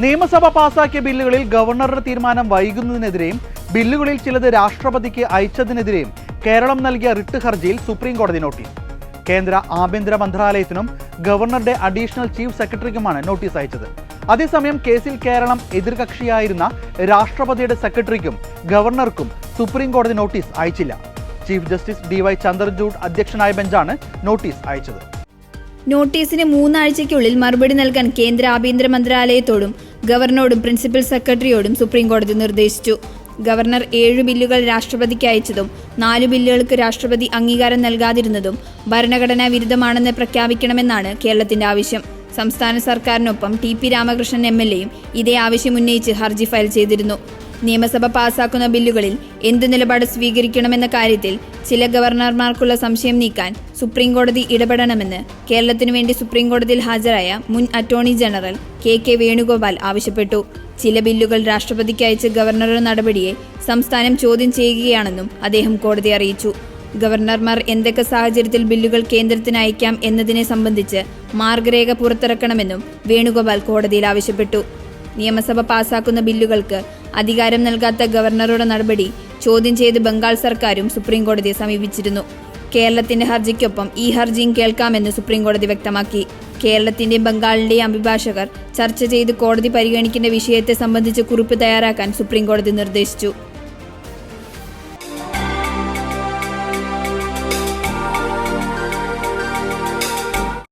നിയമസഭ പാസാക്കിയ ബില്ലുകളിൽ ഗവർണറുടെ തീരുമാനം വൈകുന്നതിനെതിരെയും ബില്ലുകളിൽ ചിലത് രാഷ്ട്രപതിക്ക് അയച്ചതിനെതിരെയും കേരളം നൽകിയ റിട്ട് ഹർജിയിൽ സുപ്രീം കോടതി നോട്ടീസ്. കേന്ദ്ര ആഭ്യന്തര മന്ത്രാലയത്തിനും ഗവർണറുടെ അഡീഷണൽ ചീഫ് സെക്രട്ടറിക്കുമാണ് നോട്ടീസ് അയച്ചത്. അതേസമയം കേസിൽ കേരളം എതിർകക്ഷിയായിരുന്ന രാഷ്ട്രപതിയുടെ സെക്രട്ടറിക്കും ഗവർണർക്കും സുപ്രീം കോടതി നോട്ടീസ് അയച്ചില്ല. ചീഫ് ജസ്റ്റിസ് DY ചന്ദ്രചൂഡ് അധ്യക്ഷനായ ബെഞ്ചാണ് നോട്ടീസ് അയച്ചത്. നോട്ടീസിന് 3 ആഴ്ചയ്ക്കുള്ളിൽ മറുപടി നൽകാൻ കേന്ദ്ര ആഭ്യന്തര മന്ത്രാലയത്തോടും ഗവർണറോടും പ്രിൻസിപ്പൽ സെക്രട്ടറിയോടും സുപ്രീം കോടതി നിർദ്ദേശിച്ചു. ഗവർണർ 7 ബില്ലുകൾ രാഷ്ട്രപതിക്ക് അയച്ചതും 4 ബില്ലുകൾക്ക് രാഷ്ട്രപതി അംഗീകാരം നൽകാതിരുന്നതും ഭരണഘടനാ വിരുദ്ധമാണെന്ന് പ്രഖ്യാപിക്കണമെന്നാണ് കേരളത്തിന്റെ ആവശ്യം. സംസ്ഥാന സർക്കാരിനൊപ്പം TP രാമകൃഷ്ണൻ MLAയും ഇതേ ആവശ്യം ഉന്നയിച്ച് ഹർജി ഫയൽ ചെയ്തിരുന്നു. നിയമസഭ പാസാക്കുന്ന ബില്ലുകളിൽ എന്തു നിലപാട് സ്വീകരിക്കണമെന്ന കാര്യത്തിൽ ചില ഗവർണർമാർക്കുള്ള സംശയം നീക്കാൻ സുപ്രീം കോടതി ഇടപെടണമെന്ന് കേരളത്തിനു വേണ്ടി സുപ്രീം കോടതിയിൽ ഹാജരായ മുൻ അറ്റോർണി ജനറൽ KK വേണുഗോപാൽ ആവശ്യപ്പെട്ടു. ചില ബില്ലുകൾ രാഷ്ട്രപതിക്ക് അയച്ച ഗവർണറുടെ നടപടിയെ സംസ്ഥാനം ചോദ്യം ചെയ്യുകയാണെന്നും അദ്ദേഹം കോടതിയെ അറിയിച്ചു. ഗവർണർമാർ എന്തൊക്കെ സാഹചര്യത്തിൽ ബില്ലുകൾ കേന്ദ്രത്തിന് അയക്കാം എന്നതിനെ സംബന്ധിച്ച് മാർഗരേഖ പുറത്തിറക്കണമെന്നും വേണുഗോപാൽ കോടതിയിൽ ആവശ്യപ്പെട്ടു. നിയമസഭ പാസാക്കുന്ന ബില്ലുകൾക്ക് അധികാരം നൽകാത്ത ഗവർണറുടെ നടപടി ചോദ്യം ചെയ്ത് ബംഗാൾ സർക്കാരും സുപ്രീം കോടതിയെ സമീപിച്ചിരുന്നു. കേരളത്തിന്റെ ഹർജിക്കൊപ്പം ഈ ഹർജിയും കേൾക്കാമെന്ന് സുപ്രീം കോടതി വ്യക്തമാക്കി. കേരളത്തിന്റെയും ബംഗാളിന്റെയും അഭിഭാഷകർ ചർച്ച ചെയ്ത് കോടതി പരിഗണിക്കേണ്ട വിഷയത്തെ സംബന്ധിച്ച് കുറിപ്പ് തയ്യാറാക്കാൻ സുപ്രീം കോടതി നിർദ്ദേശിച്ചു.